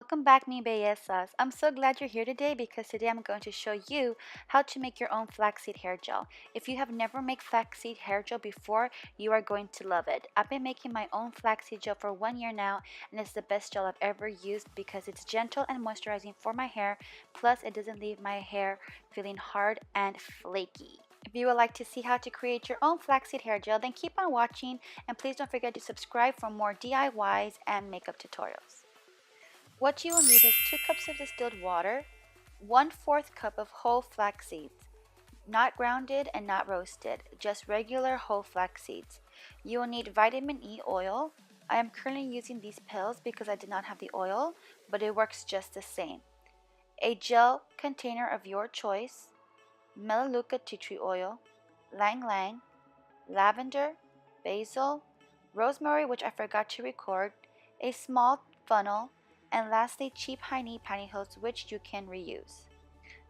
Welcome back, mi bellezas. I'm so glad you're here today because today I'm going to show you how to make your own flaxseed hair gel. If you have never made flaxseed hair gel before, you are going to love it. I've been making my own flaxseed gel for 1 year now, and it's the best gel I've ever used because it's gentle and moisturizing for my hair, plus it doesn't leave my hair feeling hard and flaky. If you would like to see how to create your own flaxseed hair gel, then keep on watching, and please don't forget to subscribe for more DIYs and makeup tutorials. What you will need is 2 cups of distilled water, 1/4 cup of whole flax seeds, not grounded and not roasted, just regular whole flax seeds. You will need vitamin E oil. I am currently using these pills because I did not have the oil, but it works just the same. A gel container of your choice, melaleuca tea tree oil, ylang ylang, lavender, basil, rosemary, which I forgot to record, a small funnel, and lastly cheap high-knee pantyhose, which you can reuse.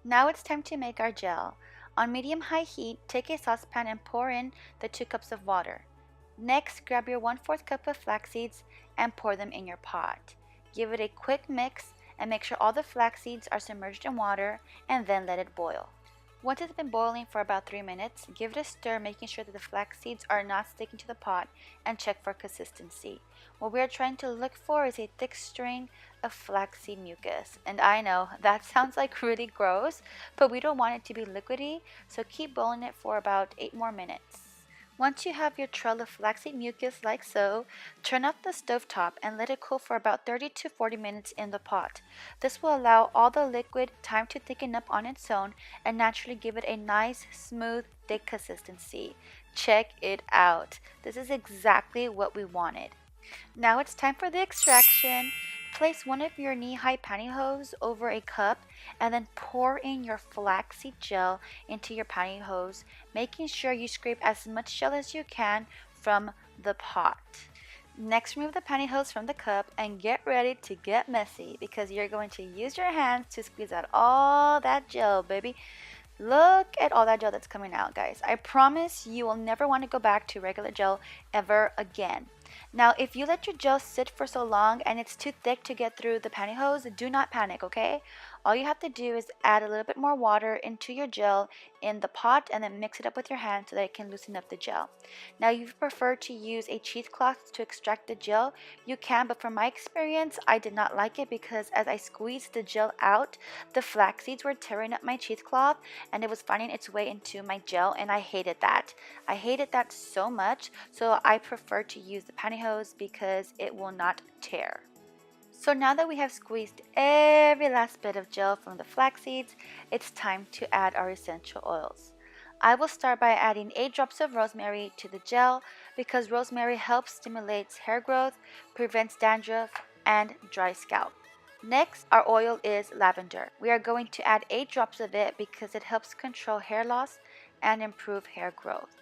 Now it's time to make our gel. On medium-high heat, take a saucepan and pour in the 2 cups of water. Next, grab your 1/4 cup of flax seeds and pour them in your pot. Give it a quick mix and make sure all the flax seeds are submerged in water, and then let it boil. Once it's been boiling for about 3 minutes, give it a stir, making sure that the flax seeds are not sticking to the pot, and check for consistency. What we are trying to look for is a thick string of flaxseed mucus. And I know that sounds like really gross, but we don't want it to be liquidy, so keep boiling it for about 8 more minutes. Once you have your trail of flaxseed mucus like so, turn off the stove top and let it cool for about 30 to 40 minutes in the pot. This will allow all the liquid time to thicken up on its own and naturally give it a nice, smooth, thick consistency. Check it out. This is exactly what we wanted. Now it's time for the extraction. Place one of your knee-high pantyhose over a cup and then pour in your flaxseed gel into your pantyhose, making sure you scrape as much gel as you can from the pot. Next, remove the pantyhose from the cup and get ready to get messy because you're going to use your hands to squeeze out all that gel, baby. Look at all that gel that's coming out, guys. I promise you will never want to go back to regular gel ever again. Now, if you let your gel sit for so long and it's too thick to get through the pantyhose, do not panic, okay? All you have to do is add a little bit more water into your gel in the pot and then mix it up with your hand so that it can loosen up the gel. Now, if you prefer to use a cheesecloth to extract the gel, you can, but from my experience, I did not like it because as I squeezed the gel out, the flax seeds were tearing up my cheesecloth and it was finding its way into my gel, and I hated that. I hated that so much, so I prefer to use the pantyhose because it will not tear. So now that we have squeezed every last bit of gel from the flax seeds, it's time to add our essential oils. I will start by adding 8 drops of rosemary to the gel because rosemary helps stimulate hair growth, prevents dandruff, and dry scalp. Next, our oil is lavender. We are going to add 8 drops of it because it helps control hair loss and improve hair growth.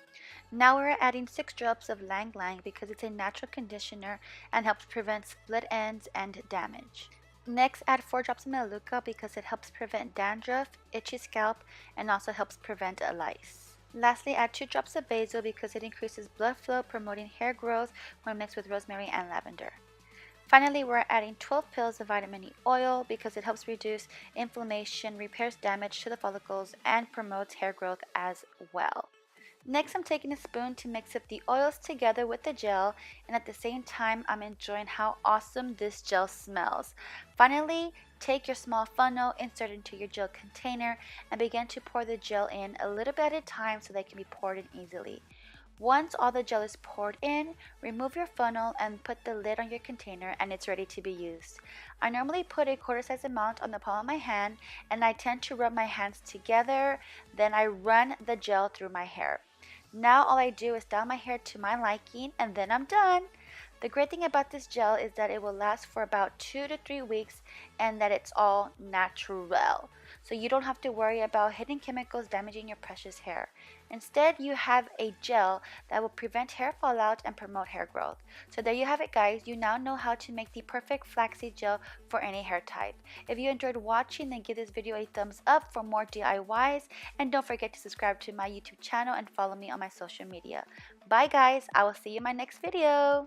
Now we're adding 6 drops of ylang ylang because it's a natural conditioner and helps prevent split ends and damage. Next, add 4 drops of melaleuca because it helps prevent dandruff, itchy scalp, and also helps prevent lice. Lastly, add 2 drops of basil because it increases blood flow, promoting hair growth when mixed with rosemary and lavender. Finally, we're adding 12 pills of vitamin E oil because it helps reduce inflammation, repairs damage to the follicles, and promotes hair growth as well. Next, I'm taking a spoon to mix up the oils together with the gel, and at the same time, I'm enjoying how awesome this gel smells. Finally, take your small funnel, insert it into your gel container, and begin to pour the gel in a little bit at a time so they can be poured in easily. Once all the gel is poured in, remove your funnel and put the lid on your container and it's ready to be used. I normally put a quarter size amount on the palm of my hand and I tend to rub my hands together, then I run the gel through my hair. Now all I do is style my hair to my liking and then I'm done. The great thing about this gel is that it will last for about 2 to 3 weeks and that it's all natural. So you don't have to worry about hidden chemicals damaging your precious hair. Instead, you have a gel that will prevent hair fallout and promote hair growth. So there you have it, guys. You now know how to make the perfect flaxseed gel for any hair type. If you enjoyed watching, then give this video a thumbs up for more DIYs. And don't forget to subscribe to my YouTube channel and follow me on my social media. Bye, guys. I will see you in my next video.